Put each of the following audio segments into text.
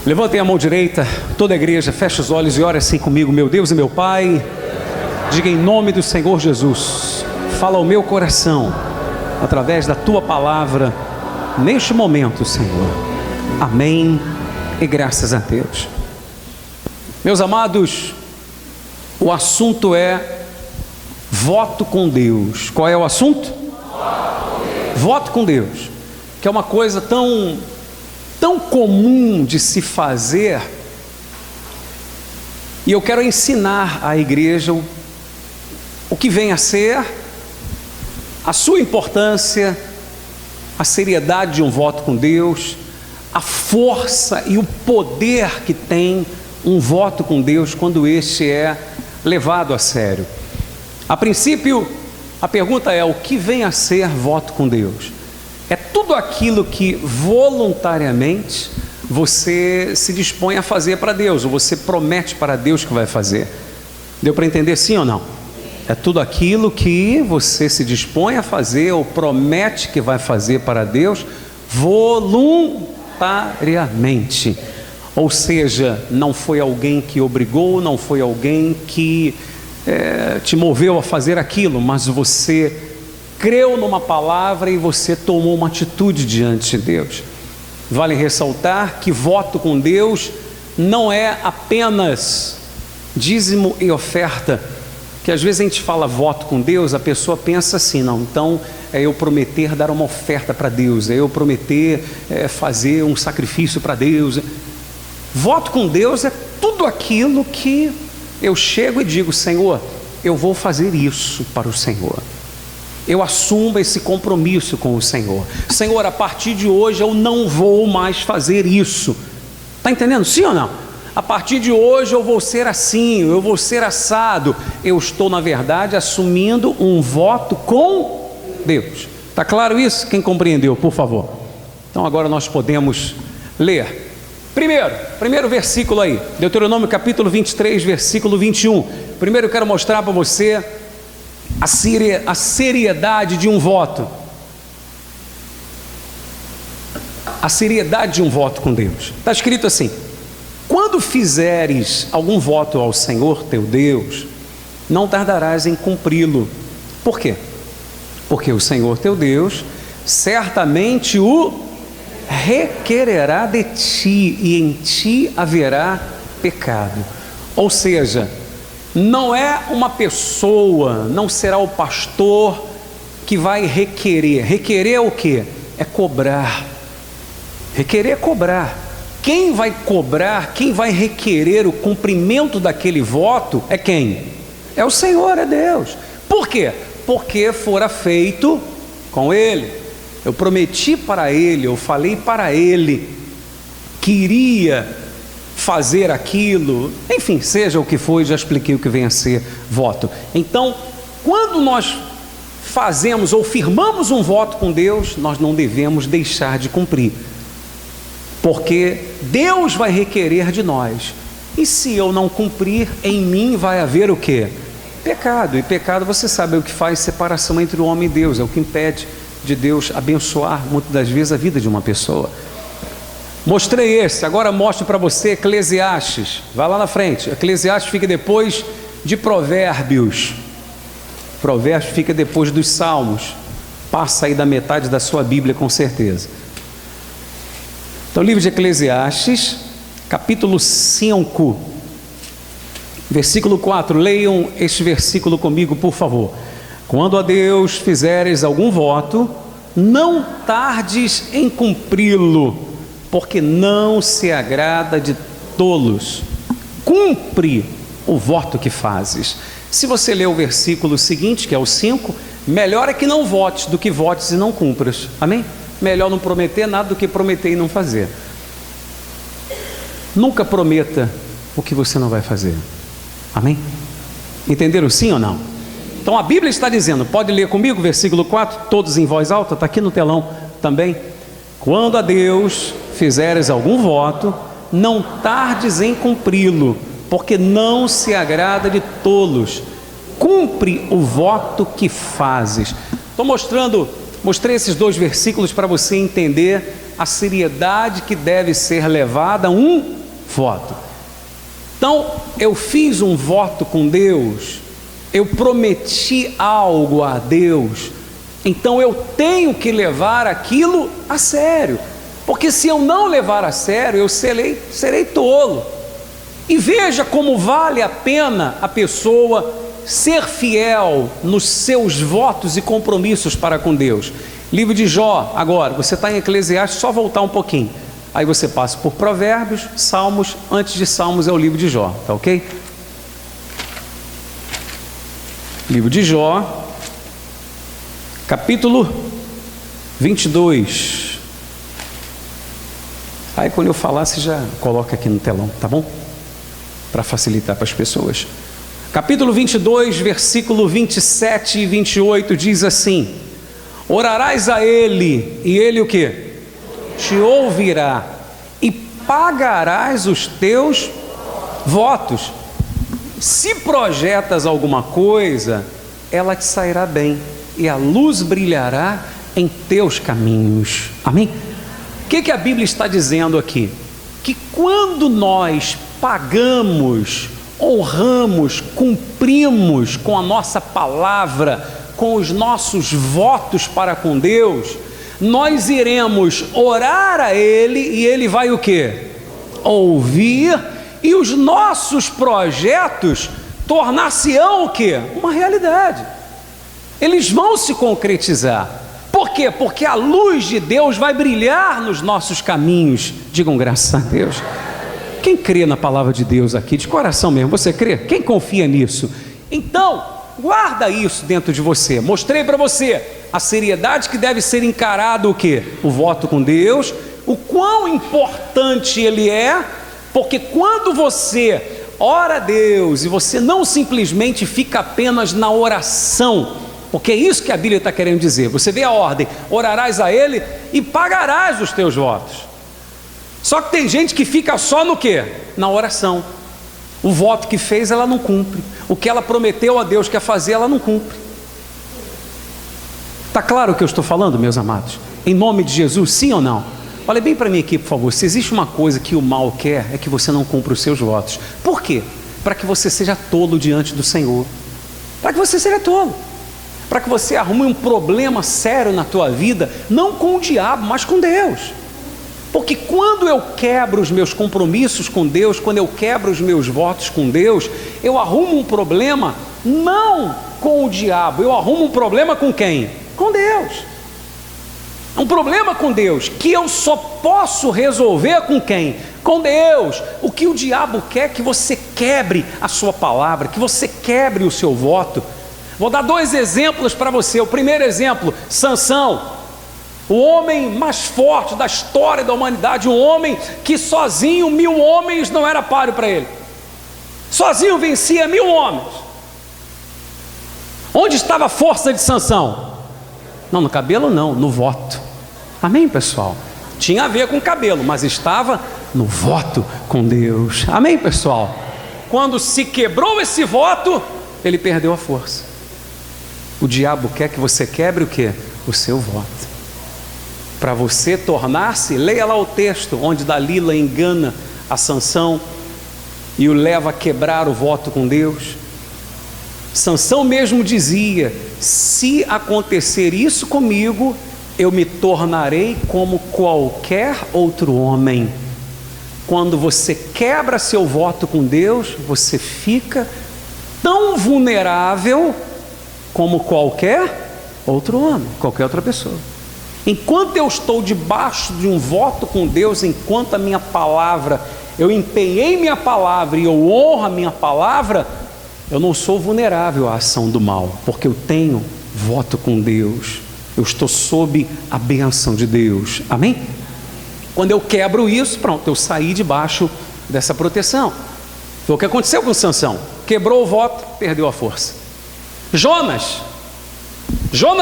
Levantem a mão direita, toda a igreja, feche os olhos e ore assim comigo. Meu Deus e meu Pai, diga em nome do Senhor Jesus, fala ao meu coração, através da Tua palavra, neste momento, Senhor. Amém e graças a Deus. Meus amados, o assunto é voto com Deus. Qual é o assunto? Voto com Deus, que é uma coisa tão comum de se fazer, e eu quero ensinar à igreja o que vem a ser a sua importância, a seriedade de um voto com Deus, a força e o poder que tem um voto com Deus quando este é levado a sério. A princípio, a pergunta é: o que vem a ser voto com Deus? É tudo aquilo que voluntariamente você se dispõe a fazer para Deus, ou você promete para Deus que vai fazer. Deu para entender, sim ou não? É tudo aquilo que você se dispõe a fazer ou promete que vai fazer para Deus voluntariamente. Ou seja, não foi alguém que obrigou, não foi alguém que te moveu a fazer aquilo, mas você creu numa palavra e você tomou uma atitude diante de Deus. Vale ressaltar que voto com Deus não é apenas dízimo e oferta, que às vezes a gente fala voto com Deus, a pessoa pensa assim: não, então é eu prometer dar uma oferta para Deus, é eu prometer fazer um sacrifício para Deus. Voto com Deus é tudo aquilo que eu chego e digo: Senhor, eu vou fazer isso para o Senhor. Eu assumo esse compromisso com o Senhor. Senhor, a partir de hoje eu não vou mais fazer isso. Está entendendo? Sim ou não? A partir de hoje eu vou ser assim, eu vou ser assado. Eu estou, na verdade, assumindo um voto com Deus. Está claro isso? Quem compreendeu, por favor? Então agora nós podemos ler. Primeiro versículo aí, Deuteronômio capítulo 23, versículo 21. Primeiro eu quero mostrar para você a seriedade de um voto. A seriedade de um voto com Deus. Está escrito assim: quando fizeres algum voto ao Senhor teu Deus, não tardarás em cumpri-lo. Por quê? Porque o Senhor teu Deus certamente o requererá de ti, e em ti haverá pecado. Ou seja, não é uma pessoa, não será o pastor que vai requerer. Requerer é o quê? É cobrar. Requerer é cobrar. Quem vai cobrar, quem vai requerer o cumprimento daquele voto é quem? É o Senhor, é Deus. Por quê? Porque fora feito com Ele. Eu prometi para Ele, eu falei para Ele que iria fazer aquilo, enfim, seja o que for, já expliquei o que vem a ser voto. Então, quando nós fazemos ou firmamos um voto com Deus, nós não devemos deixar de cumprir, porque Deus vai requerer de nós. E se eu não cumprir, em mim vai haver o quê? Pecado. E pecado, você sabe, é o que faz separação entre o homem e Deus, é o que impede de Deus abençoar muitas das vezes a vida de uma pessoa. Mostrei esse, agora mostro para você Eclesiastes. Vai lá na frente. Eclesiastes fica depois de Provérbios. Provérbios fica depois dos Salmos. Passa aí da metade da sua Bíblia, com certeza. Então, livro de Eclesiastes, capítulo 5, versículo 4. Leiam este versículo comigo, por favor. Quando a Deus fizeres algum voto, não tardes em cumpri-lo, porque não se agrada de tolos. Cumpre o voto que fazes. Se você ler o versículo seguinte, que é o 5, melhor é que não votes do que votes e não cumpras. Amém? Melhor não prometer nada do que prometer e não fazer. Nunca prometa o que você não vai fazer. Amém? Entenderam sim ou não? Então a Bíblia está dizendo, pode ler comigo, versículo 4, todos em voz alta, está aqui no telão também. Quando a Deus fizeres algum voto, não tardes em cumpri-lo, porque não se agrada de tolos. Cumpre o voto que fazes. Estou mostrei esses dois versículos para você entender a seriedade que deve ser levada a um voto. Então, eu fiz um voto com Deus, eu prometi algo a Deus, então eu tenho que levar aquilo a sério, porque se eu não levar a sério, eu serei tolo. E veja como vale a pena a pessoa ser fiel nos seus votos e compromissos para com Deus. Livro de Jó, agora, você está em Eclesiastes, só voltar um pouquinho. Aí você passa por Provérbios, Salmos, antes de Salmos é o livro de Jó, tá ok? Livro de Jó, capítulo 22. Aí quando eu falar, você já coloca aqui no telão, tá bom? Para facilitar para as pessoas. Capítulo 22, versículo 27 e 28 diz assim: orarás a ele, e ele o quê? Te ouvirá, e pagarás os teus votos. Se projetas alguma coisa, ela te sairá bem, e a luz brilhará em teus caminhos. Amém? O que a Bíblia está dizendo aqui? Que quando nós pagamos, honramos, cumprimos com a nossa palavra, com os nossos votos para com Deus, nós iremos orar a Ele, e Ele vai o quê? Ouvir, e os nossos projetos tornar-se-ão o quê? Uma realidade. Eles vão se concretizar. Por quê? Porque a luz de Deus vai brilhar nos nossos caminhos. Digam graças a Deus. Quem crê na palavra de Deus aqui, de coração mesmo, você crê? Quem confia nisso? Então, guarda isso dentro de você. Mostrei para você a seriedade que deve ser encarado o quê? O voto com Deus, o quão importante ele é, porque quando você ora a Deus e você não simplesmente fica apenas na oração, porque é isso que a Bíblia está querendo dizer. Você vê a ordem: orarás a Ele e pagarás os teus votos. Só que tem gente que fica só no quê? Na oração. O voto que fez, ela não cumpre. O que ela prometeu a Deus que ia fazer, ela não cumpre. Está claro o que eu estou falando, meus amados? Em nome de Jesus, sim ou não? Olha bem para mim aqui, por favor. Se existe uma coisa que o mal quer, é que você não cumpra os seus votos. Por quê? Para que você seja tolo diante do Senhor. Para que você seja tolo. Para que você arrume um problema sério na tua vida, não com o diabo, mas com Deus. Porque quando eu quebro os meus compromissos com Deus, quando eu quebro os meus votos com Deus, eu arrumo um problema não com o diabo, eu arrumo um problema com quem? Com Deus. Um problema com Deus, que eu só posso resolver com quem? Com Deus. O que o diabo quer é que você quebre a sua palavra, que você quebre o seu voto. Vou dar 2 exemplos para você. O primeiro exemplo, Sansão. O homem mais forte da história da humanidade, um homem que sozinho 1000 homens não era páreo para ele. Sozinho vencia 1000 homens. Onde estava a força de Sansão? Não, no cabelo não, no voto. Amém, pessoal? Tinha a ver com o cabelo, mas estava no voto com Deus. Amém, pessoal? Quando se quebrou esse voto, ele perdeu a força. O diabo quer que você quebre o quê? O seu voto. Para você tornar-se, leia lá o texto onde Dalila engana a Sansão e o leva a quebrar o voto com Deus. Sansão mesmo dizia: se acontecer isso comigo, eu me tornarei como qualquer outro homem. Quando você quebra seu voto com Deus, você fica tão vulnerável como qualquer outro homem, qualquer outra pessoa. Enquanto eu estou debaixo de um voto com Deus, enquanto a minha palavra, eu empenhei minha palavra e eu honro a minha palavra, eu não sou vulnerável à ação do mal, porque eu tenho voto com Deus, eu estou sob a bênção de Deus. Amém? Quando eu quebro isso, pronto, eu saí debaixo dessa proteção. Foi o que aconteceu com Sansão. Quebrou o voto, perdeu a força. Jonas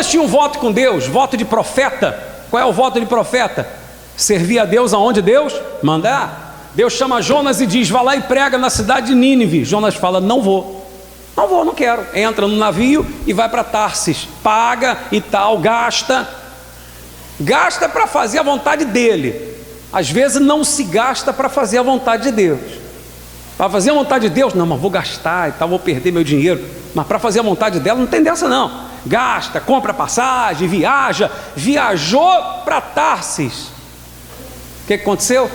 tinha um voto com Deus, voto de profeta. Qual é o voto de profeta? Servir a Deus aonde Deus mandar. Deus chama Jonas e diz: vá lá e prega na cidade de Nínive. Jonas fala: não vou, não quero. Entra no navio e vai para Tarsis, paga e tal, gasta. Gasta para fazer a vontade dele. Às vezes não se gasta para fazer a vontade de Deus. Para fazer a vontade de Deus, não, mas vou gastar e tal, vou perder meu dinheiro. Mas para fazer a vontade dela, não tem dessa não. Gasta, compra passagem, viaja. Viajou para Tarsis. O que aconteceu?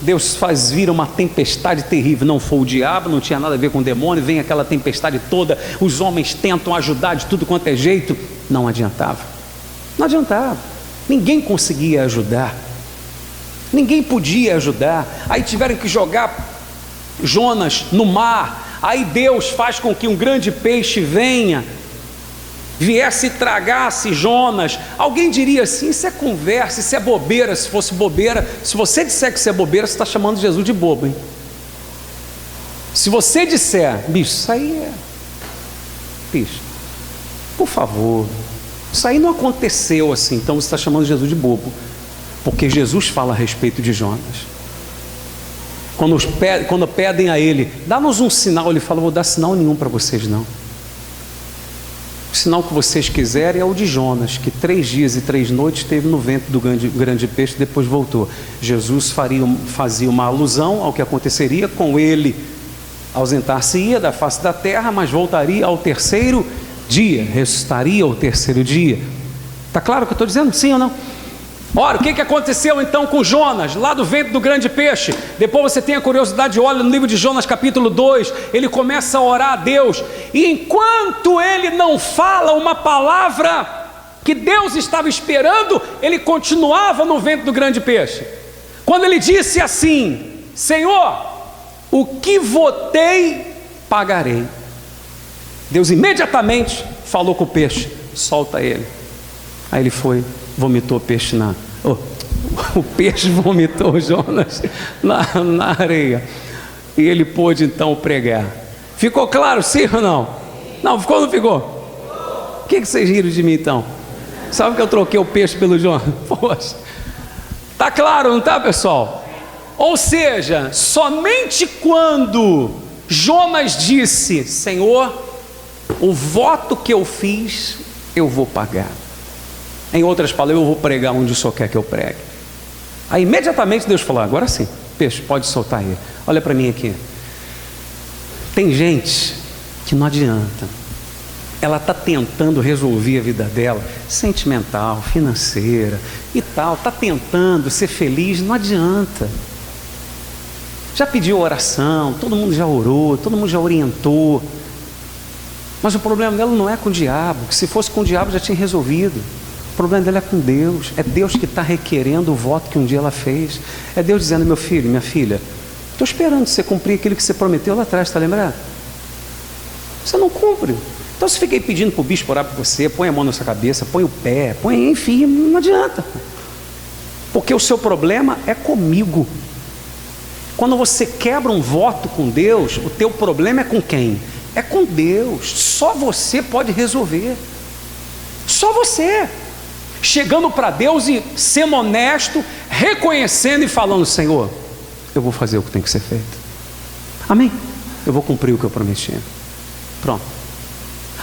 Deus faz vir uma tempestade terrível. Não foi o diabo, não tinha nada a ver com o demônio. Vem aquela tempestade toda. Os homens tentam ajudar de tudo quanto é jeito. Não adiantava. Não adiantava. Ninguém conseguia ajudar. Ninguém podia ajudar. Aí tiveram que jogar Jonas no mar. Aí Deus faz com que um grande peixe viesse e tragasse Jonas. Alguém diria assim: isso é conversa, isso é bobeira. Se fosse bobeira, se você disser que isso é bobeira, você está chamando Jesus de bobo, hein? Se você disser, bicho, isso aí é, bicho, por favor, isso aí não aconteceu assim, então você está chamando Jesus de bobo, porque Jesus fala a respeito de Jonas. Quando pedem a ele, dá-nos um sinal, ele fala: vou dar sinal nenhum para vocês não. O sinal que vocês quiserem é o de Jonas, que 3 dias e 3 noites esteve no ventre do grande peixe, depois voltou. Jesus fazia uma alusão ao que aconteceria com ele. Ausentar-se-ia da face da terra, mas voltaria ao 3º dia, ressuscitaria ao 3º dia. Está claro o que eu estou dizendo? Sim ou não? Ora, o que aconteceu então com Jonas, lá do ventre do grande peixe? Depois você tem a curiosidade, olha no livro de Jonas capítulo 2, ele começa a orar a Deus, e enquanto ele não fala uma palavra que Deus estava esperando, ele continuava no ventre do grande peixe. Quando ele disse assim: Senhor, o que votei, pagarei. Deus imediatamente falou com o peixe: solta ele. Aí ele foi, vomitou o peixe o peixe vomitou Jonas na areia, e ele pôde então pregar. Ficou claro, sim ou não? Não, ficou ou não ficou? O que vocês riram de mim então? Sabe que eu troquei o peixe pelo Jonas? Poxa, tá claro, não tá, pessoal? Ou seja, somente quando Jonas disse: Senhor, o voto que eu fiz, eu vou pagar. Em outras palavras, eu vou pregar onde o Senhor quer que eu pregue. Aí imediatamente Deus falou: agora sim, peixe, pode soltar ele. Olha para mim aqui. Tem gente que não adianta. Ela está tentando resolver a vida dela, sentimental, financeira e tal. Está tentando ser feliz, não adianta. Já pediu oração, todo mundo já orou, todo mundo já orientou. Mas o problema dela não é com o diabo, que se fosse com o diabo já tinha resolvido. O problema dela é com Deus. É Deus que está requerendo o voto que um dia ela fez. É Deus dizendo: meu filho, minha filha, estou esperando você cumprir aquilo que você prometeu lá atrás, está lembrado? Você não cumpre. Então você fica aí pedindo para o bispo orar por você, põe a mão na sua cabeça, põe o pé, enfim, não adianta. Porque o seu problema é comigo. Quando você quebra um voto com Deus, o teu problema é com quem? É com Deus. Só você pode resolver. Só você. Chegando para Deus e sendo honesto, reconhecendo e falando: Senhor, eu vou fazer o que tem que ser feito. Amém? Eu vou cumprir o que eu prometi. Pronto.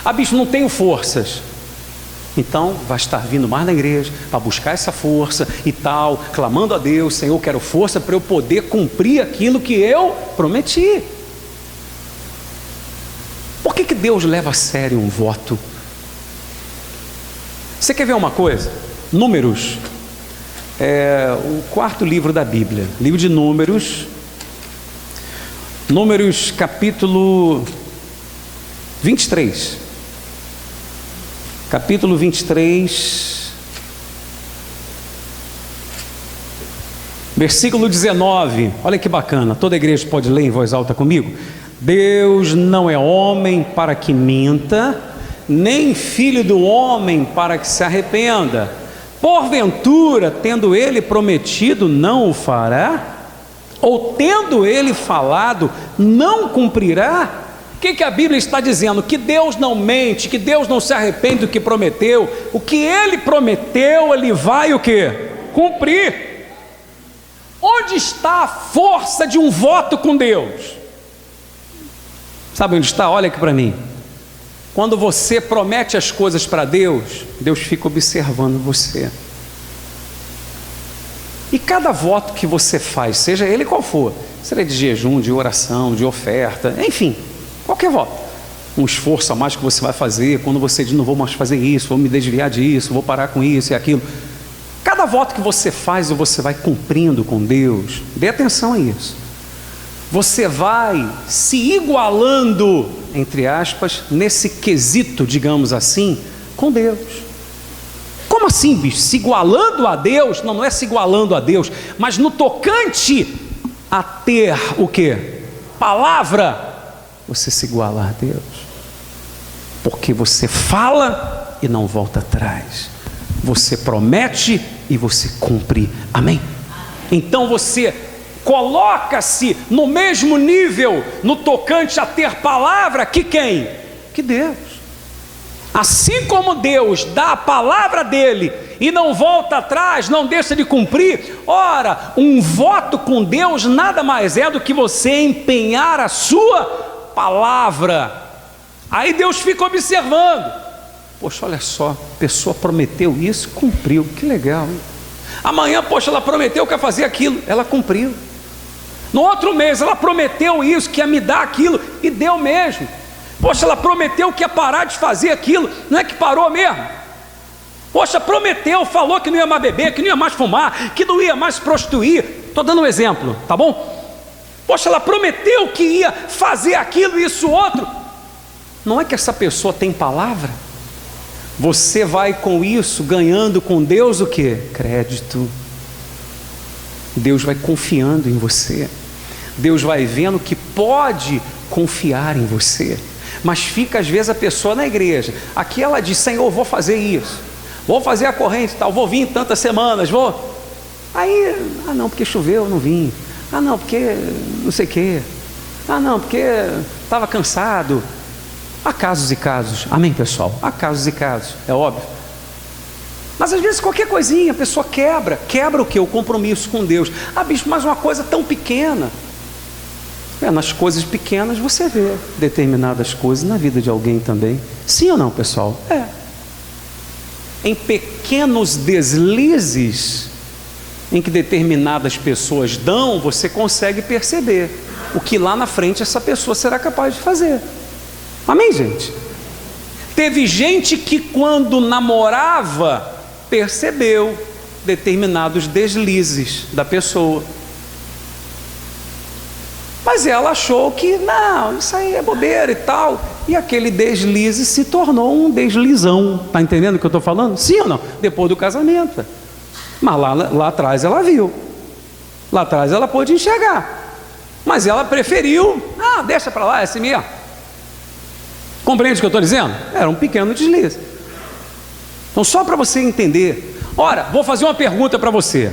Ah, bicho, não tenho forças. Então vai estar vindo mais na igreja para buscar essa força e tal, clamando a Deus: Senhor, eu quero força para eu poder cumprir aquilo que eu prometi. Por que Deus leva a sério um voto? Você quer ver uma coisa? Números, o 4º livro da Bíblia, livro de Números, Números capítulo 23, capítulo 23, versículo 19, olha que bacana, toda a igreja pode ler em voz alta comigo? Deus não é homem para que minta, nem filho do homem para que se arrependa. Porventura, tendo ele prometido, não o fará? Ou tendo ele falado, não cumprirá? O que a Bíblia está dizendo? Que Deus não mente, que Deus não se arrepende do que prometeu. O que ele prometeu, ele vai o quê? Cumprir. Onde está a força de um voto com Deus? Sabe onde está? Olha aqui para mim. Quando você promete as coisas para Deus, Deus fica observando você. E cada voto que você faz, seja ele qual for, seja de jejum, de oração, de oferta, enfim, qualquer voto, um esforço a mais que você vai fazer, quando você diz, não vou mais fazer isso, vou me desviar disso, vou parar com isso e aquilo, cada voto que você faz e você vai cumprindo com Deus, dê atenção a isso, você vai se igualando, entre aspas, nesse quesito, digamos assim, com Deus. Como assim, bicho? Se igualando a Deus? Não, não é se igualando a Deus, mas no tocante a ter o quê? Palavra, você se iguala a Deus, porque você fala e não volta atrás, você promete e você cumpre, amém? Então você coloca-se no mesmo nível no tocante a ter palavra que quem? Que Deus. Assim como Deus dá a palavra dele e não volta atrás, não deixa de cumprir, ora, um voto com Deus nada mais é do que você empenhar a sua palavra. Aí Deus fica observando, poxa, olha só, a pessoa prometeu isso, cumpriu, que legal, hein? Amanhã, poxa, ela prometeu que ia fazer aquilo, ela cumpriu. No outro mês ela prometeu isso, que ia me dar aquilo, e deu mesmo. Poxa, ela prometeu que ia parar de fazer aquilo, não é que parou mesmo? Poxa, prometeu, falou que não ia mais beber, que não ia mais fumar, que não ia mais prostituir. Estou dando um exemplo, tá bom? Poxa, ela prometeu que ia fazer aquilo e isso outro. Não é que essa pessoa tem palavra? Você vai com isso ganhando com Deus o quê? Crédito. Deus vai confiando em você. Deus vai vendo que pode confiar em você. Mas fica às vezes a pessoa na igreja, aqui ela diz, Senhor, vou fazer isso, vou fazer a corrente e tal, vou vir em tantas semanas, vou. Aí, não, porque choveu, não vim. Não, porque não sei o quê. Não, porque estava cansado. Há casos e casos, amém, pessoal? Há casos e casos, é óbvio. Mas às vezes qualquer coisinha a pessoa quebra o quê? O compromisso com Deus. Bicho, mas uma coisa tão pequena. Nas coisas pequenas você vê determinadas coisas na vida de alguém também. Sim ou não, pessoal? Em pequenos deslizes em que determinadas pessoas dão, você consegue perceber o que lá na frente essa pessoa será capaz de fazer. Amém, gente? Teve gente que quando namorava percebeu determinados deslizes da pessoa, mas ela achou que não, isso aí é bobeira e tal, e aquele deslize se tornou um deslizão. Está entendendo o que eu estou falando? Sim ou não? Depois do casamento. Mas lá atrás ela viu, lá atrás ela pôde enxergar, mas ela preferiu, deixa para lá, é assim mesmo. Compreende o que eu estou dizendo? Era um pequeno deslize. Então, só para você entender, ora, vou fazer uma pergunta para você.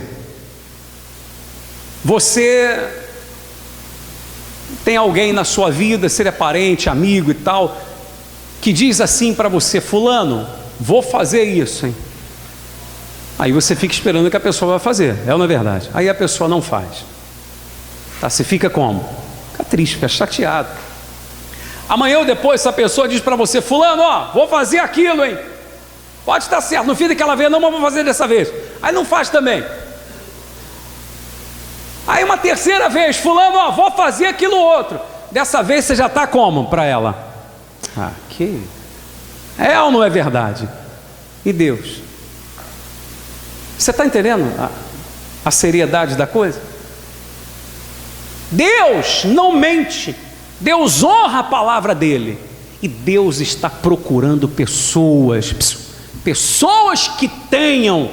Você tem alguém na sua vida, se ele é parente, amigo e tal, que diz assim para você, fulano, vou fazer isso, hein? Aí você fica esperando que a pessoa vai fazer, é ou não é verdade? Aí a pessoa não faz. Tá, você fica como? Fica triste, fica chateado. Amanhã ou depois essa pessoa diz para você, fulano, vou fazer aquilo, hein? Pode estar certo, no fim daquela vez, não, mas vou fazer dessa vez. Aí não faz também. Aí uma terceira vez, fulano, vou fazer aquilo outro. Dessa vez você já está como para ela? Que é ou não é verdade? E Deus? Você está entendendo a seriedade da coisa? Deus não mente. Deus honra a palavra dele. E Deus está procurando pessoas que tenham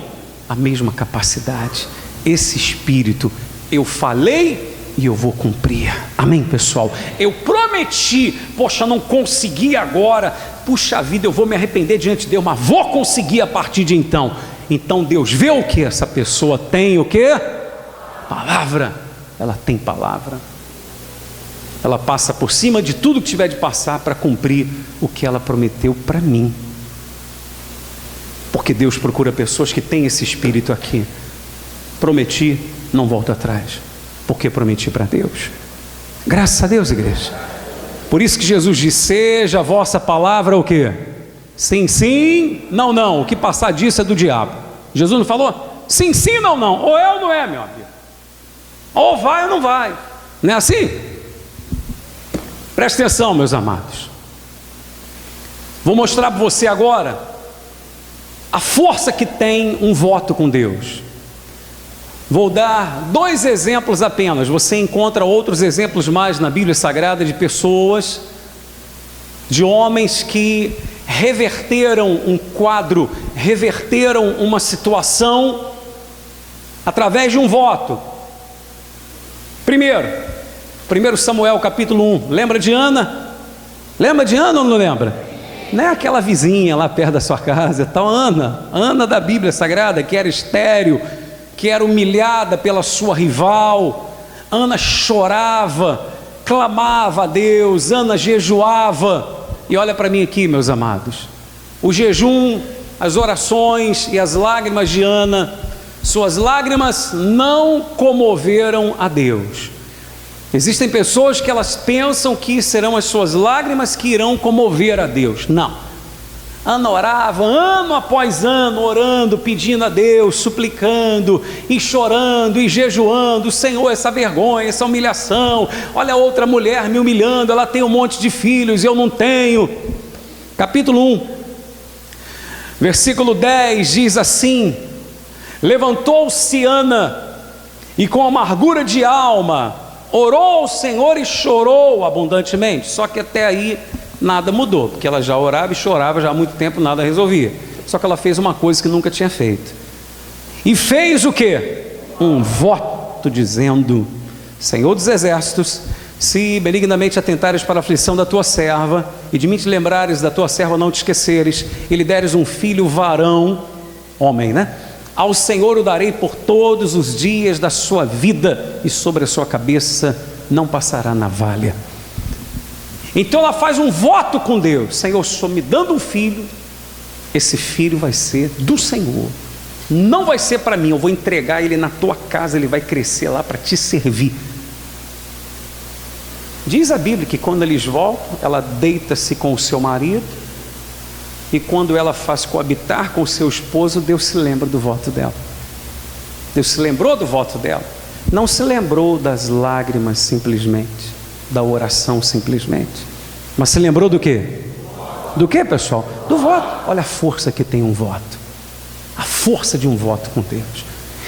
a mesma capacidade, esse espírito. Eu falei e eu vou cumprir, amém, pessoal? Eu prometi, poxa, não consegui agora, puxa vida, eu vou me arrepender diante de Deus, mas vou conseguir a partir de então. Então Deus vê o que? Essa pessoa tem o que? Palavra. Ela tem palavra. Ela passa por cima de tudo que tiver de passar para cumprir o que ela prometeu para mim. Porque Deus procura pessoas que têm esse espírito aqui. Prometi, não volto atrás, porque prometi para Deus. Graças a Deus, igreja. Por isso que Jesus disse, seja a vossa palavra o quê? Sim, sim, não, não, o que passar disso é do diabo. Jesus não falou? Se ensina ou não? Ou é ou não é, meu amigo? Ou vai ou não vai? Não é assim? Presta atenção, meus amados. Vou mostrar para você agora a força que tem um voto com Deus. Vou dar 2 exemplos apenas. Você encontra outros exemplos mais na Bíblia Sagrada de pessoas, de homens que reverteram um quadro, reverteram uma situação através de um voto. Primeiro Samuel capítulo 1. Lembra de Ana? Lembra de Ana ou não lembra? Não é aquela vizinha lá perto da sua casa, tal Ana da Bíblia Sagrada, que era estéril, que era humilhada pela sua rival. Ana chorava, clamava a Deus, Ana jejuava. E olha para mim aqui, meus amados, o jejum, as orações e as lágrimas de Ana, suas lágrimas não comoveram a Deus. Existem pessoas que elas pensam que serão as suas lágrimas que irão comover a Deus. Não. Ana orava ano após ano, orando, pedindo a Deus, suplicando e chorando e jejuando. Senhor, essa vergonha, essa humilhação, olha a outra mulher me humilhando, ela tem um monte de filhos, eu não tenho. Capítulo 1, versículo 10 diz assim: levantou-se Ana e com amargura de alma orou ao Senhor e chorou abundantemente. Só que até aí nada mudou, porque ela já orava e chorava já há muito tempo, nada resolvia. Só que ela fez uma coisa que nunca tinha feito. E fez o quê? Um voto dizendo: Senhor dos exércitos, se benignamente atentares para a aflição da tua serva, e de mim te lembrares da tua serva, não te esqueceres, e lhe deres um filho varão, homem, né? Ao Senhor o darei por todos os dias da sua vida, e sobre a sua cabeça não passará navalha. Então ela faz um voto com Deus: Senhor, só me dando um filho, esse filho vai ser do Senhor, não vai ser para mim, eu vou entregar ele na tua casa, ele vai crescer lá para te servir. Diz a Bíblia que quando eles voltam, ela deita-se com o seu marido, e quando ela faz coabitar com o seu esposo, Deus se lembra do voto dela. Deus se lembrou do voto dela, não se lembrou das lágrimas simplesmente, da oração simplesmente, mas se lembrou do quê? Do quê, pessoal? Do voto. Olha a força que tem um voto, a força de um voto com Deus.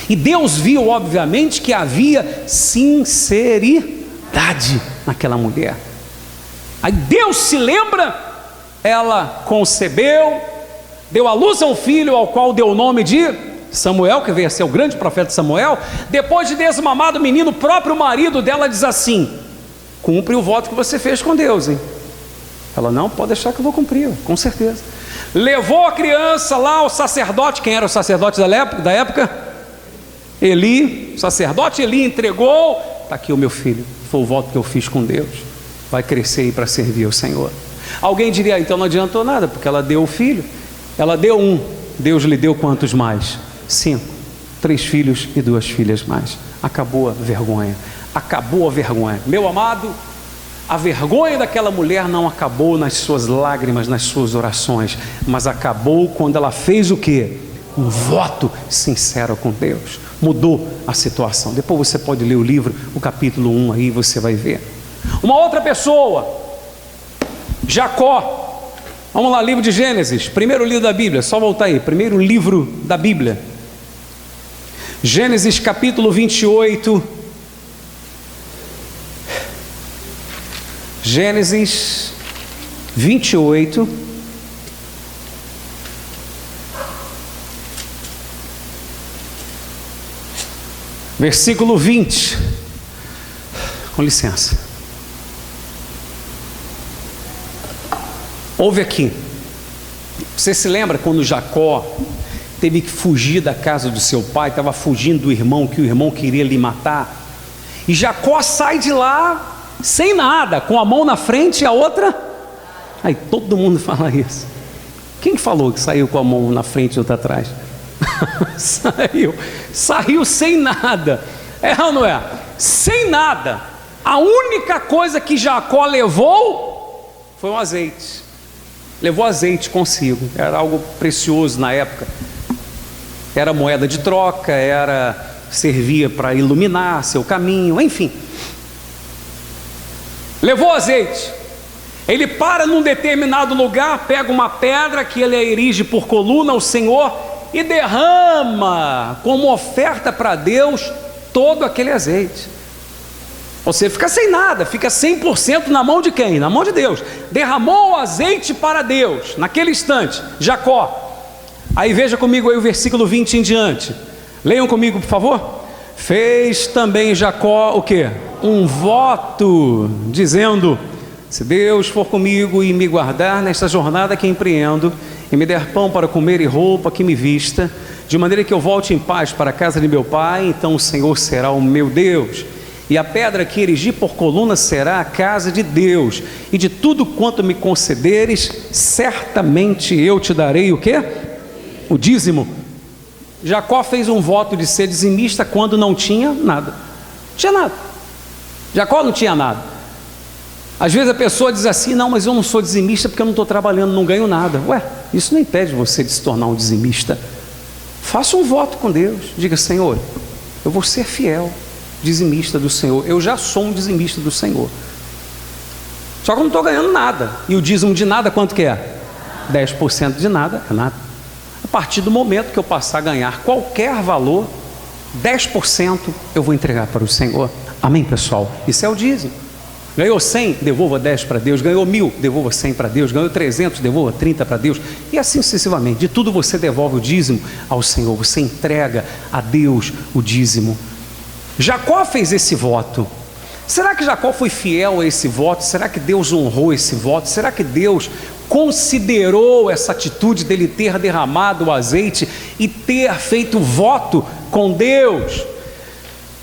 E Deus viu, obviamente, que havia sinceridade naquela mulher. Aí Deus se lembra, ela concebeu, deu à luz a um filho, ao qual deu o nome de Samuel, que veio a ser o grande profeta Samuel. Depois de desmamado o menino, o próprio marido dela diz assim: cumpre o voto que você fez com Deus, hein? Ela: não, pode deixar que eu vou cumprir, com certeza. Levou a criança lá ao sacerdote. Quem era o sacerdote da época? Eli. O sacerdote Eli entregou: está aqui o meu filho, foi o voto que eu fiz com Deus, vai crescer aí para servir ao Senhor. Alguém diria: então não adiantou nada, porque ela deu o filho, ela deu um, Deus lhe deu quantos mais? 5, 3 filhos e 2 filhas mais. Acabou a vergonha, acabou a vergonha. Meu amado, a vergonha daquela mulher não acabou nas suas lágrimas, nas suas orações, mas acabou quando ela fez o quê? Um voto sincero com Deus. Mudou a situação. Depois você pode ler o livro, o capítulo 1 aí, você vai ver. Uma outra pessoa, Jacó. Vamos lá, livro de Gênesis, primeiro livro da Bíblia, só voltar aí, primeiro livro da Bíblia, Gênesis capítulo 28, Gênesis 28, versículo 20, com licença. Ouve aqui. Você se lembra quando Jacó teve que fugir da casa do seu pai, estava fugindo do irmão, que o irmão queria lhe matar, e Jacó sai de lá sem nada, com a mão na frente e a outra, aí todo mundo fala isso. Quem falou que saiu com a mão na frente e outra atrás? Saiu sem nada. É ou não é? Sem nada. A única coisa que Jacó levou foi um azeite. Levou azeite consigo, era algo precioso na época, era moeda de troca, servia para iluminar seu caminho, enfim. Levou azeite. Ele para num determinado lugar, pega uma pedra que ele erige por coluna ao Senhor e derrama como oferta para Deus todo aquele azeite. Você fica sem nada, fica 100% na mão de quem? Na mão de Deus. Derramou o azeite para Deus, naquele instante, Jacó. Aí veja comigo aí o versículo 20 em diante. Leiam comigo, por favor. Fez também Jacó o quê? Um voto, dizendo: se Deus for comigo e me guardar nesta jornada que empreendo, e me der pão para comer e roupa que me vista, de maneira que eu volte em paz para a casa de meu pai, então o Senhor será o meu Deus, e a pedra que erigi por coluna será a casa de Deus, e de tudo quanto me concederes, certamente eu te darei o quê? O dízimo. Jacó fez um voto de ser dizimista quando não tinha nada. Não tinha nada. Jacó não tinha nada. Às vezes a pessoa diz assim: não, mas eu não sou dizimista porque eu não estou trabalhando, não ganho nada. Ué, isso não impede você de se tornar um dizimista. Faça um voto com Deus. Diga: Senhor, eu vou ser fiel dizimista do Senhor. Eu já sou um dizimista do Senhor. Só que eu não estou ganhando nada. E o dízimo de nada quanto que é? 10% de nada é nada. A partir do momento que eu passar a ganhar qualquer valor, 10% eu vou entregar para o Senhor. Amém, pessoal? Isso é o dízimo. Ganhou 100, devolva 10 para Deus. Ganhou 1000, devolva 100 para Deus. Ganhou 300, devolva 30 para Deus. E assim sucessivamente. De tudo você devolve o dízimo ao Senhor. Você entrega a Deus o dízimo. Jacó fez esse voto. Será que Jacó foi fiel a esse voto? Será que Deus honrou esse voto? Será que Deus considerou essa atitude dele ter derramado o azeite e ter feito voto com Deus?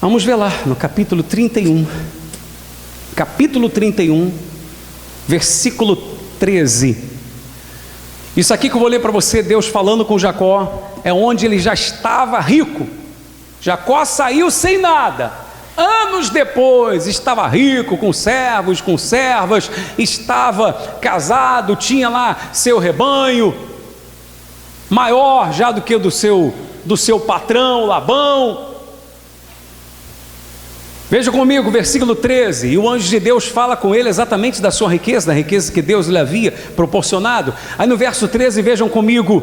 Vamos ver lá no capítulo 31. Capítulo 31, versículo 13. Isso aqui que eu vou ler para você, Deus falando com Jacó, é onde ele já estava rico. Jacó saiu sem nada. Anos depois, estava rico, com servos, com servas, estava casado, tinha lá seu rebanho, maior já do que do seu patrão Labão. Veja comigo, versículo 13, e o anjo de Deus fala com ele exatamente da sua riqueza, da riqueza que Deus lhe havia proporcionado. Aí no verso 13, vejam comigo,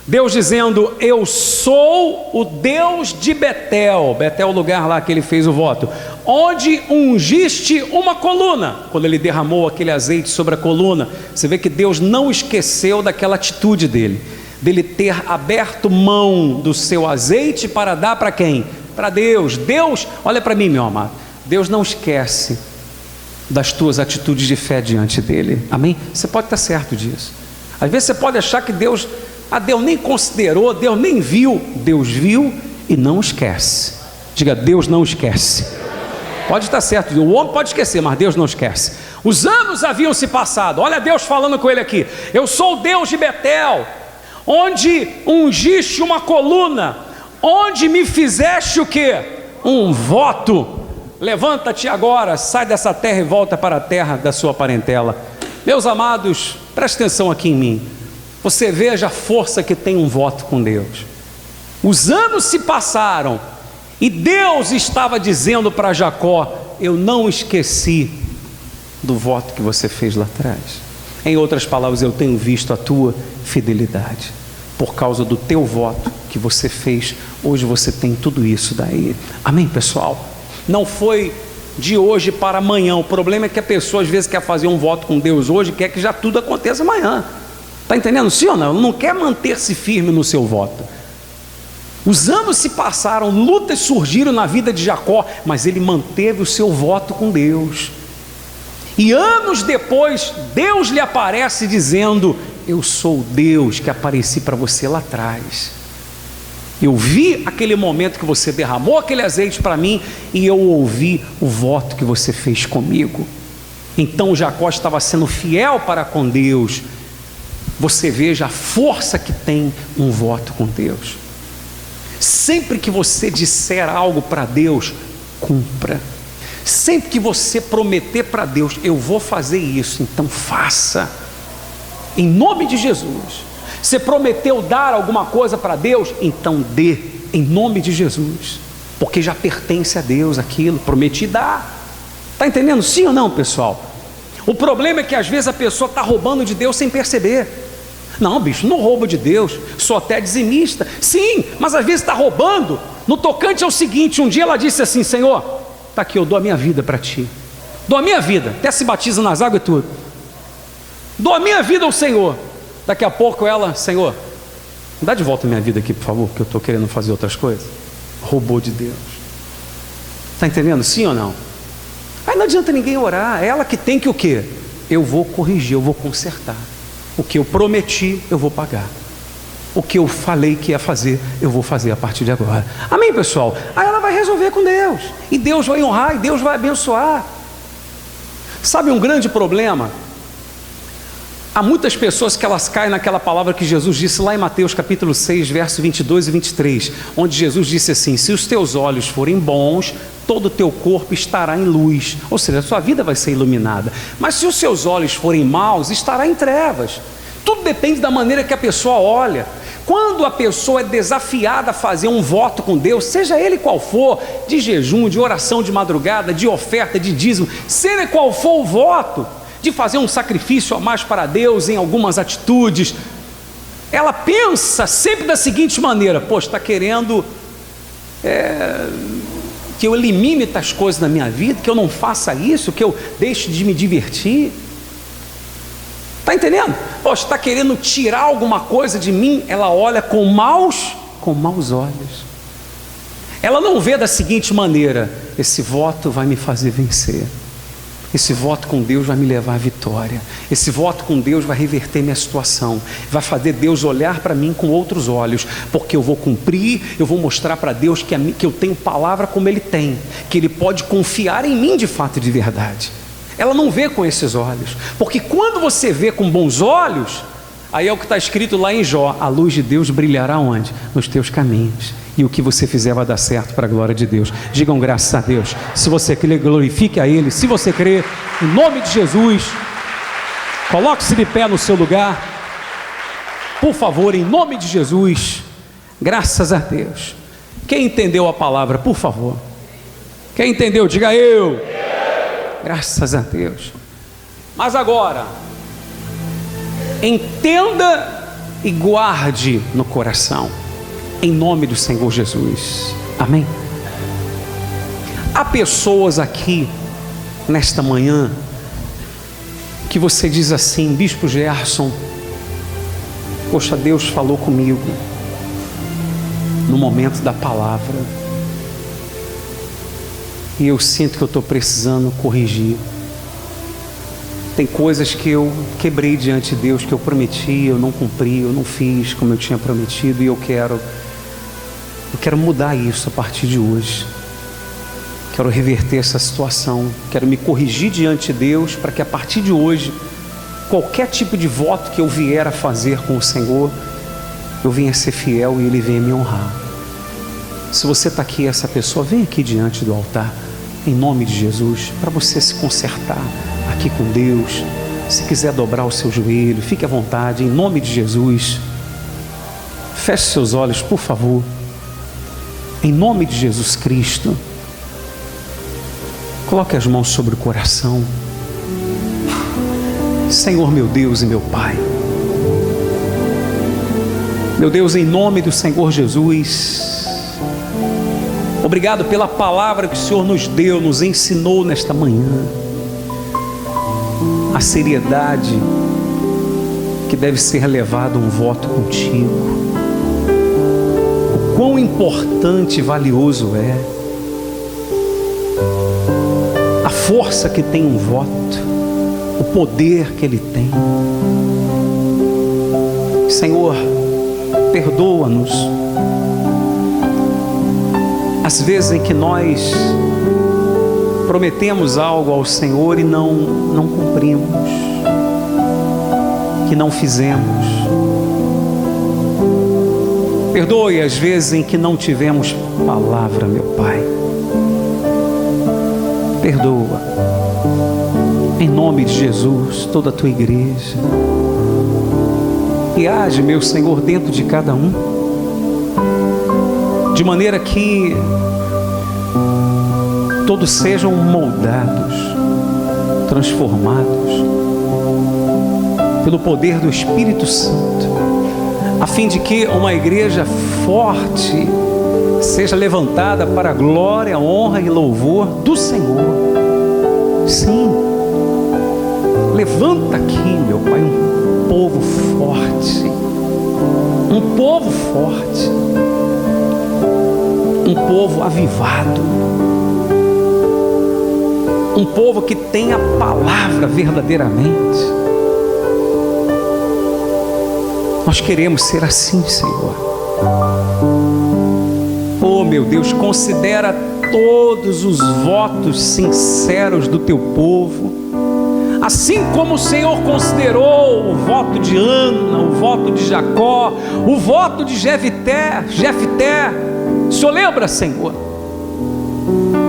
Deus dizendo: eu sou o Deus de Betel. Betel é o lugar lá que ele fez o voto, onde ungiste uma coluna. Quando ele derramou aquele azeite sobre a coluna, você vê que Deus não esqueceu daquela atitude dele ter aberto mão do seu azeite para dar para quem? Para Deus. Deus, olha para mim, meu amado, Deus não esquece das tuas atitudes de fé diante dele. Amém? Você pode estar certo disso. Às vezes você pode achar que Deus nem considerou, Deus nem viu. Deus viu e não esquece. Diga: Deus não esquece. Pode estar certo, o homem pode esquecer, mas Deus não esquece. Os anos haviam se passado. Olha Deus falando com ele aqui: eu sou o Deus de Betel, onde ungiste uma coluna, onde me fizeste o quê? Um voto. Levanta-te agora, sai dessa terra e volta para a terra da sua parentela. Meus amados, preste atenção aqui em mim. Você veja a força que tem um voto com Deus. Os anos se passaram e Deus estava dizendo para Jacó: eu não esqueci do voto que você fez lá atrás. Em outras palavras, eu tenho visto a tua fidelidade. Por causa do teu voto que você fez, hoje você tem tudo isso daí. Amém, pessoal? Não foi de hoje para amanhã. O problema é que a pessoa às vezes quer fazer um voto com Deus hoje, quer que já tudo aconteça amanhã. Está entendendo? Sim ou não? Não quer manter-se firme no seu voto. Os anos se passaram, lutas surgiram na vida de Jacó, mas ele manteve o seu voto com Deus. E anos depois, Deus lhe aparece dizendo: eu sou o Deus que apareci para você lá atrás. Eu vi aquele momento que você derramou aquele azeite para mim, e eu ouvi o voto que você fez comigo. Então Jacó estava sendo fiel para com Deus. Você veja a força que tem um voto com Deus. Sempre que você disser algo para Deus, cumpra. Sempre que você prometer para Deus: eu vou fazer isso, então faça, em nome de Jesus. Você prometeu dar alguma coisa para Deus? Então dê, em nome de Jesus, porque já pertence a Deus aquilo, prometi dar. Está entendendo? Sim ou não, pessoal? O problema é que às vezes a pessoa está roubando de Deus sem perceber. Não, bicho, não roubo de Deus, sou até dizimista. Sim, mas às vezes está roubando. No tocante é o seguinte: um dia ela disse assim: Senhor, está aqui, eu dou a minha vida para ti, dou a minha vida, até se batiza nas águas e tudo, dou a minha vida ao Senhor. Daqui a pouco ela: Senhor, dá de volta a minha vida aqui, por favor, porque eu estou querendo fazer outras coisas. Roubou de Deus. Está entendendo? Sim ou não? Aí não adianta ninguém orar, é ela que tem que o quê? Eu vou corrigir, eu vou consertar. O que eu prometi, eu vou pagar. O que eu falei que ia fazer, eu vou fazer a partir de agora. Amém, pessoal? Aí ela vai resolver com Deus, e Deus vai honrar, e Deus vai abençoar. Sabe um grande problema? Há muitas pessoas que elas caem naquela palavra que Jesus disse lá em Mateus capítulo 6, verso 22 e 23, onde Jesus disse assim: se os teus olhos forem bons, todo o teu corpo estará em luz, ou seja, a sua vida vai ser iluminada. Mas se os seus olhos forem maus, estará em trevas. Tudo depende da maneira que a pessoa olha. Quando a pessoa é desafiada a fazer um voto com Deus, seja ele qual for, de jejum, de oração de madrugada, de oferta, de dízimo, seja qual for o voto, de fazer um sacrifício a mais para Deus em algumas atitudes, ela pensa sempre da seguinte maneira: poxa, está querendo que eu elimine tais coisas na minha vida, que eu não faça isso, que eu deixe de me divertir. Está entendendo? Poxa, está querendo tirar alguma coisa de mim. Ela olha com maus olhos. Ela não vê da seguinte maneira: esse voto vai me fazer vencer, esse voto com Deus vai me levar à vitória, esse voto com Deus vai reverter minha situação, vai fazer Deus olhar para mim com outros olhos, porque eu vou cumprir, eu vou mostrar para Deus que eu tenho palavra como Ele tem, que Ele pode confiar em mim de fato e de verdade. Ela não vê com esses olhos, porque quando você vê com bons olhos, aí é o que está escrito lá em Jó: a luz de Deus brilhará onde? Nos teus caminhos, e o que você fizer vai dar certo para a glória de Deus. Digam graças a Deus. Se você crê, glorifique a Ele. Se você crê, em nome de Jesus, coloque-se de pé no seu lugar, por favor, em nome de Jesus. Graças a Deus. Quem entendeu a palavra, por favor? Quem entendeu, diga eu. Graças a Deus. Mas agora, entenda e guarde no coração, em nome do Senhor Jesus. Amém? Há pessoas aqui nesta manhã que você diz assim: Bispo Gerson, poxa, Deus falou comigo no momento da palavra, e eu sinto que eu estou precisando corrigir. Tem coisas que eu quebrei diante de Deus, que eu prometi, eu não cumpri, eu não fiz como eu tinha prometido, e eu quero mudar isso a partir de hoje. Quero reverter essa situação, quero me corrigir diante de Deus, para que a partir de hoje, qualquer tipo de voto que eu vier a fazer com o Senhor, eu venha ser fiel e Ele venha me honrar. Se você está aqui, essa pessoa, vem aqui diante do altar, em nome de Jesus, para você se consertar aqui com Deus. Se quiser dobrar o seu joelho, fique à vontade, em nome de Jesus. Feche seus olhos, por favor, em nome de Jesus Cristo. Coloque as mãos sobre o coração. Senhor, meu Deus e meu Pai, meu Deus, em nome do Senhor Jesus, obrigado pela palavra que o Senhor nos deu, nos ensinou nesta manhã, a seriedade que deve ser levado um voto contigo, o quão importante e valioso é, a força que tem um voto, o poder que ele tem. Senhor, perdoa-nos as vezes em que nós prometemos algo ao Senhor e não cumprimos, que não fizemos. Perdoe as vezes em que não tivemos palavra, meu Pai. Perdoa, em nome de Jesus, toda a tua igreja. E age, meu Senhor, dentro de cada um, de maneira que todos sejam moldados, transformados pelo poder do Espírito Santo, a fim de que uma igreja forte seja levantada para a glória, honra e louvor do Senhor. Sim, levanta aqui, meu Pai, um povo forte, um povo forte, um povo avivado, um povo que tem a palavra verdadeiramente. Nós queremos ser assim, Senhor. Oh, meu Deus, considera todos os votos sinceros do teu povo, assim como o Senhor considerou o voto de Ana, o voto de Jacó, o voto de Jefté. O Senhor lembra, Senhor,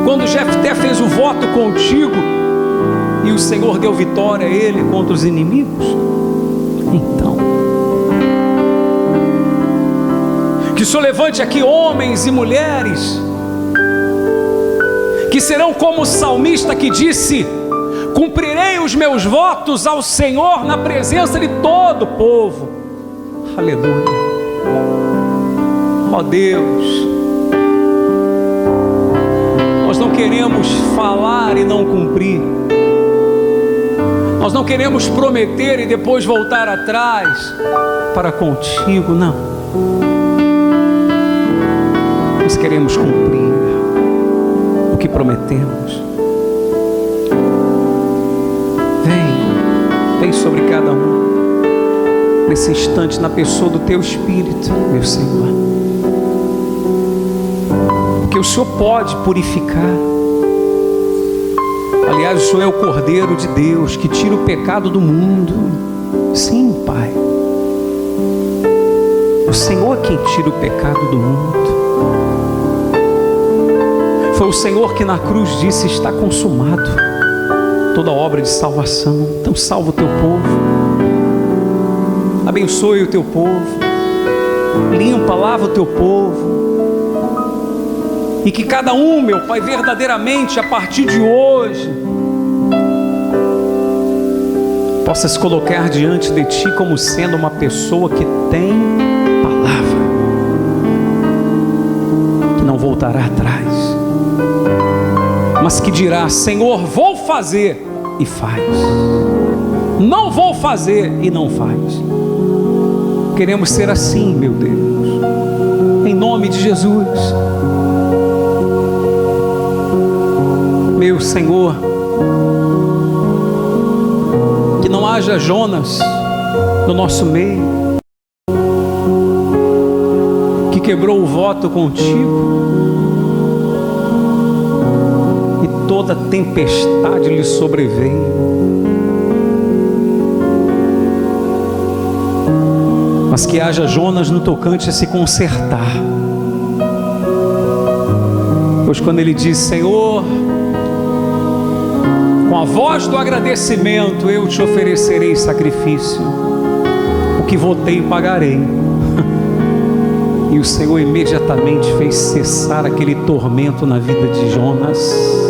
quando Jefté fez o voto contigo e o Senhor deu vitória a ele contra os inimigos? Então, que o Senhor levante aqui homens e mulheres que serão como o salmista que disse: cumprirei os meus votos ao Senhor na presença de todo o povo. Aleluia. Ó Deus, nós não queremos falar e não cumprir. Nós não queremos prometer e depois voltar atrás para contigo, não. Nós queremos cumprir o que prometemos. Vem sobre cada um nesse instante, na pessoa do teu Espírito, meu Senhor, porque o Senhor pode purificar. Aliás, o Senhor é o Cordeiro de Deus que tira o pecado do mundo. Sim, Pai, o Senhor é quem tira o pecado do mundo. Foi o Senhor que na cruz disse: está consumado, toda obra de salvação. Então salva o teu povo, abençoe o teu povo, limpa, lava o teu povo, e que cada um, meu Pai, verdadeiramente a partir de hoje possa se colocar diante de Ti como sendo uma pessoa que tem palavra, que não voltará atrás, mas que dirá: Senhor, vou fazer, e faz. Não vou fazer, e não faz. Queremos ser assim, meu Deus, em nome de Jesus. Meu Senhor, que não haja Jonas no nosso meio, que quebrou o voto contigo, toda tempestade lhe sobreveio, mas que haja Jonas no tocante a se consertar, pois quando ele diz: Senhor, com a voz do agradecimento eu te oferecerei sacrifício, o que votei pagarei. E o Senhor imediatamente fez cessar aquele tormento na vida de Jonas.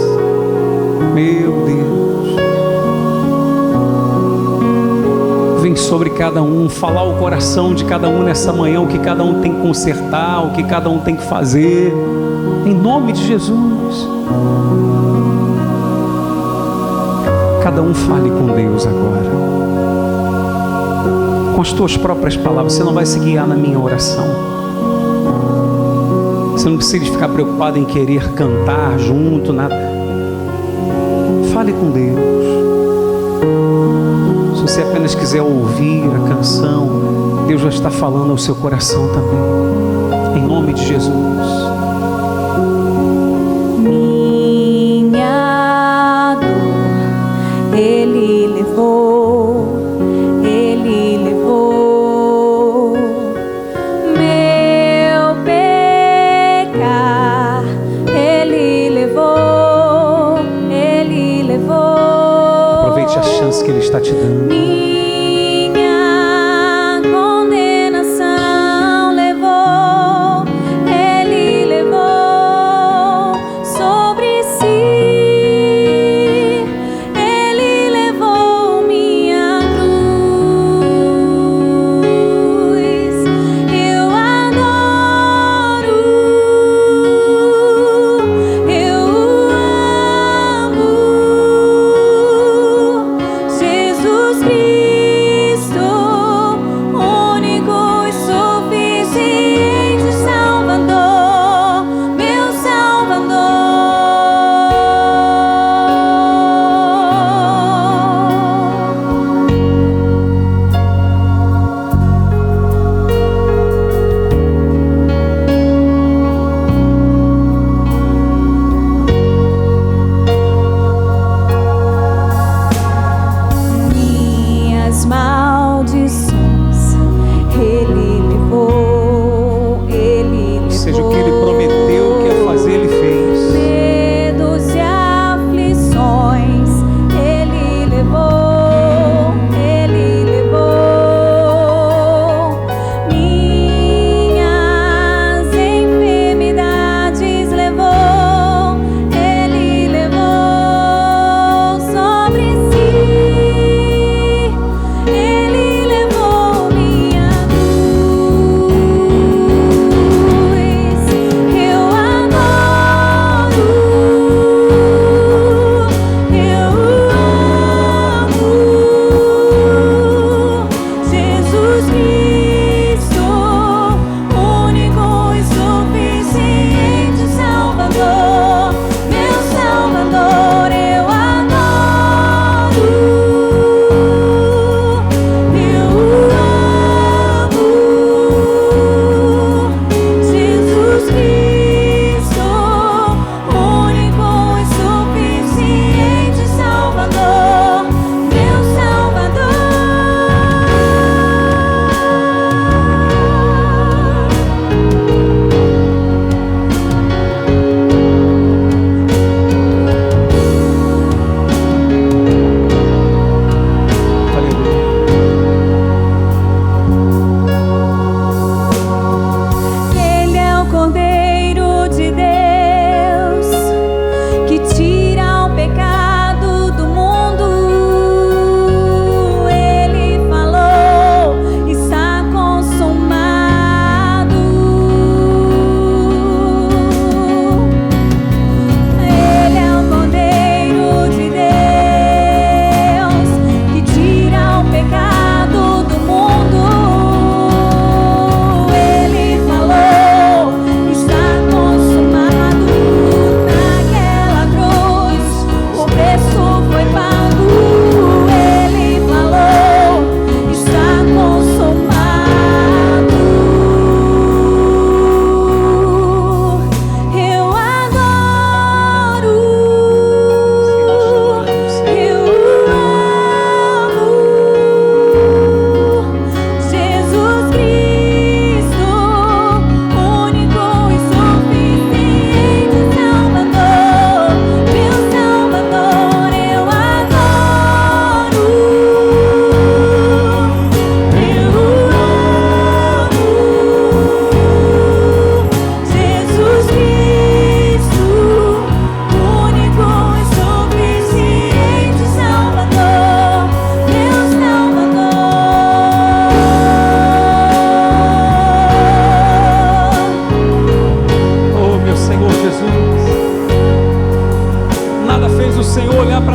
Meu Deus, vem sobre cada um, falar o coração de cada um nessa manhã, o que cada um tem que consertar, o que cada um tem que fazer, em nome de Jesus. Cada um fale com Deus agora, com as tuas próprias palavras. Você não vai se guiar na minha oração, você não precisa ficar preocupado em querer cantar junto, nada. Fale com Deus. Se você apenas quiser ouvir a canção, Deus já está falando ao seu coração também, em nome de Jesus. Minha dor Ele levou, Ele levou. Meu pecar Ele levou, Ele levou. Aproveite a chance que Ele está te dando. Minha condenação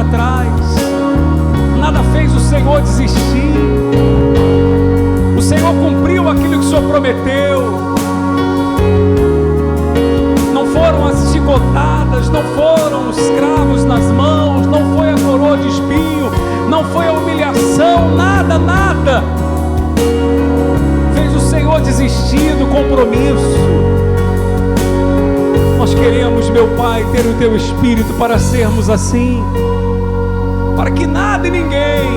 atrás. Nada fez o Senhor desistir. O Senhor cumpriu aquilo que o Senhor prometeu. Não foram as chicotadas, não foram os cravos nas mãos, não foi a coroa de espinho, não foi a humilhação, nada fez o Senhor desistir do compromisso. Nós queremos, meu Pai, ter o Teu Espírito para sermos assim, para que nada e ninguém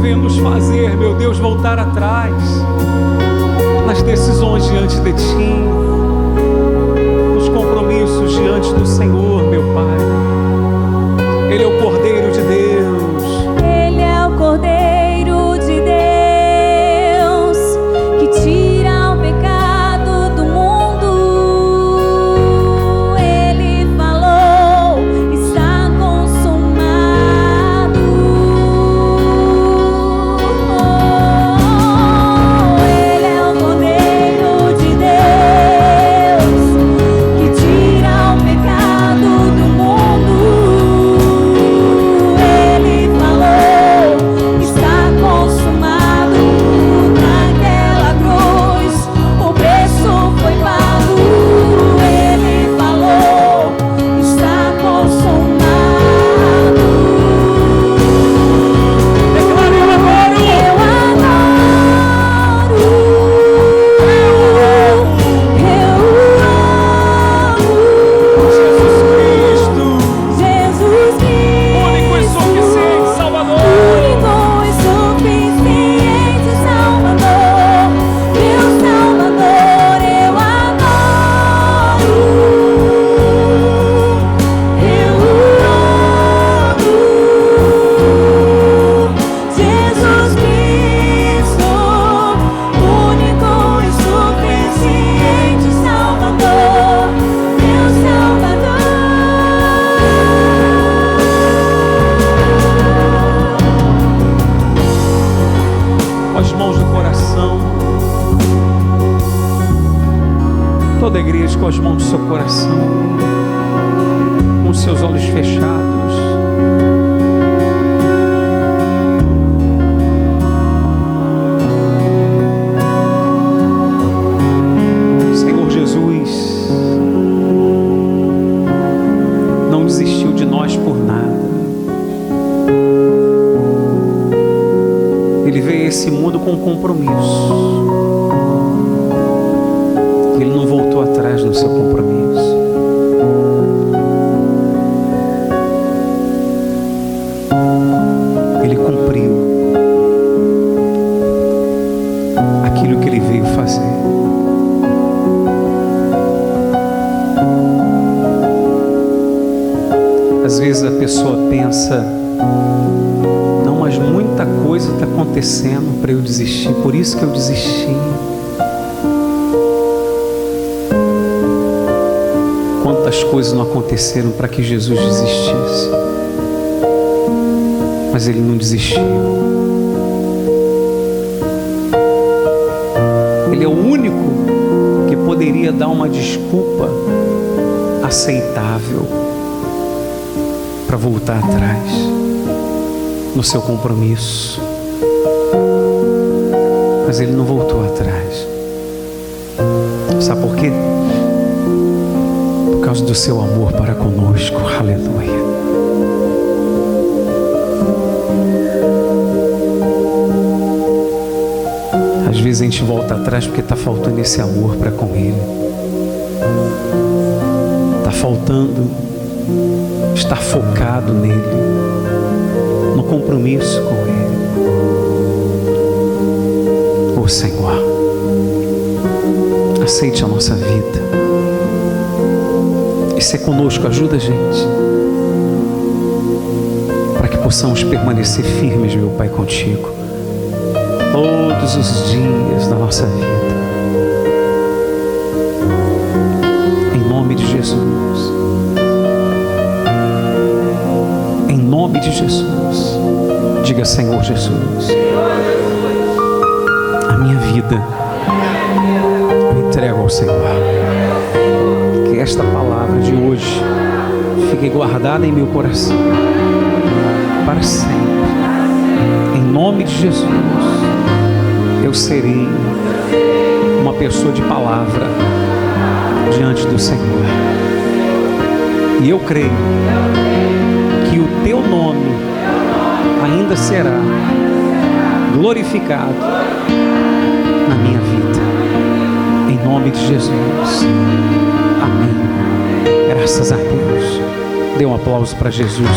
venha nos fazer, meu Deus, voltar atrás nas decisões diante de Ti, nos compromissos diante do Senhor, meu Pai. Ele é o Cordeiro de Deus. Ele é o Cordeiro de Deus, que tira o pecado do mundo. Ele falou, está consumado. Ele é o Cordeiro de Deus, que tira o pecado do mundo. Ele falou, está consumado. Naquela cruz o preço foi pago. Ele falou, está consumado. Declare eu adoro. Eu Jesus Cristo, Jesus Cristo, único e suficiente Salvador. único e suficiente Salvador, meu Salvador, eu adoro. Jesus Cristo, único e suficiente Salvador, meu Salvador. Com as mãos no coração, toda a igreja com as mãos no seu coração, com os seus olhos fechados. Senhor Jesus não desistiu de nós por nada. Ele veio a esse mundo com um compromisso. Ele não voltou atrás no seu compromisso. Ele cumpriu aquilo que ele veio fazer. Às vezes a pessoa pensa, não, mas muita coisa está acontecendo para eu desistir, por isso que eu desisti. Quantas coisas não aconteceram para que Jesus desistisse, mas ele não desistiu. Ele é o único que poderia dar uma desculpa aceitável para voltar atrás no seu compromisso, mas ele não voltou atrás. Sabe por quê? Por causa do seu amor para conosco. Aleluia. Às vezes a gente volta atrás porque está faltando esse amor para com Ele. Está faltando estar focado nele, no compromisso com Ele. Ô Senhor, aceite a nossa vida e ser conosco, ajuda a gente, para que possamos permanecer firmes, meu Pai, contigo, todos os dias da nossa vida, em nome de Jesus. Em nome de Jesus, diga: Senhor Jesus, a minha vida eu entrego ao Senhor. Que esta palavra de hoje fique fique guardada em meu coração para sempre. Em nome de Jesus, eu serei uma pessoa de palavra diante do Senhor. E eu creio que o teu nome ainda será glorificado na minha vida. Em nome de Jesus. Amém. Graças a Deus. Dê um aplauso para Jesus.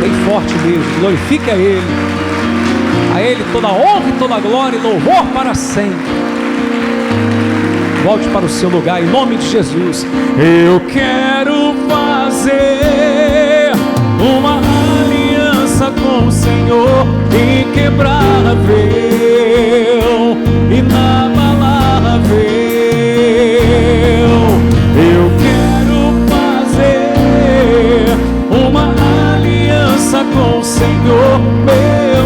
Bem forte mesmo. Glorifique a Ele. A Ele toda a honra e toda a glória e louvor para sempre. Volte para o seu lugar em nome de Jesus. Eu quero fazer uma aliança com o Senhor, inquebrável, inabalável. Eu quero fazer uma aliança com o Senhor, meu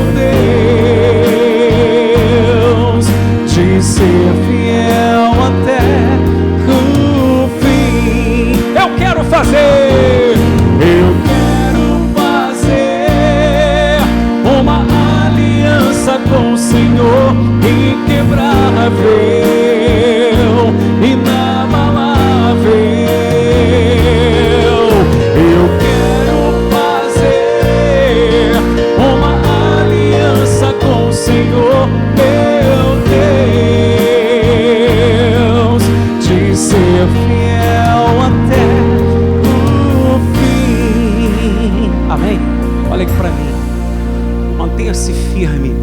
Deus, de ser fiel até o fim. Eu quero fazer, uma aliança com o Senhor, inquebrável, inabalável. Eu quero fazer uma aliança com o Senhor, meu Deus, de ser fiel até o fim. Amém? Olha aqui para mim. Mantenha-se firme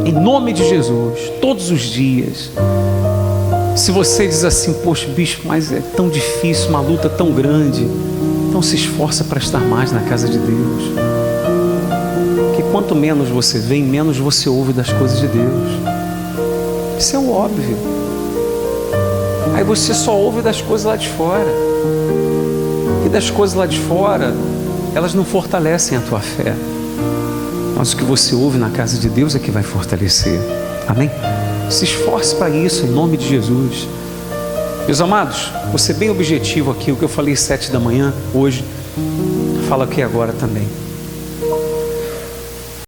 em nome de Jesus todos os dias. Se você diz assim: poxa, bispo, mas é tão difícil, uma luta tão grande, então se esforça para estar mais na casa de Deus, que quanto menos você vem, menos você ouve das coisas de Deus. Isso é o óbvio. Aí você só ouve das coisas lá de fora, e das coisas lá de fora, elas não fortalecem a tua fé. Mas o que você ouve na casa de Deus é que vai fortalecer. Amém? Se esforce para isso em nome de Jesus. Meus amados, vou ser bem objetivo aqui. O que eu falei 7 da manhã hoje, falo aqui agora também.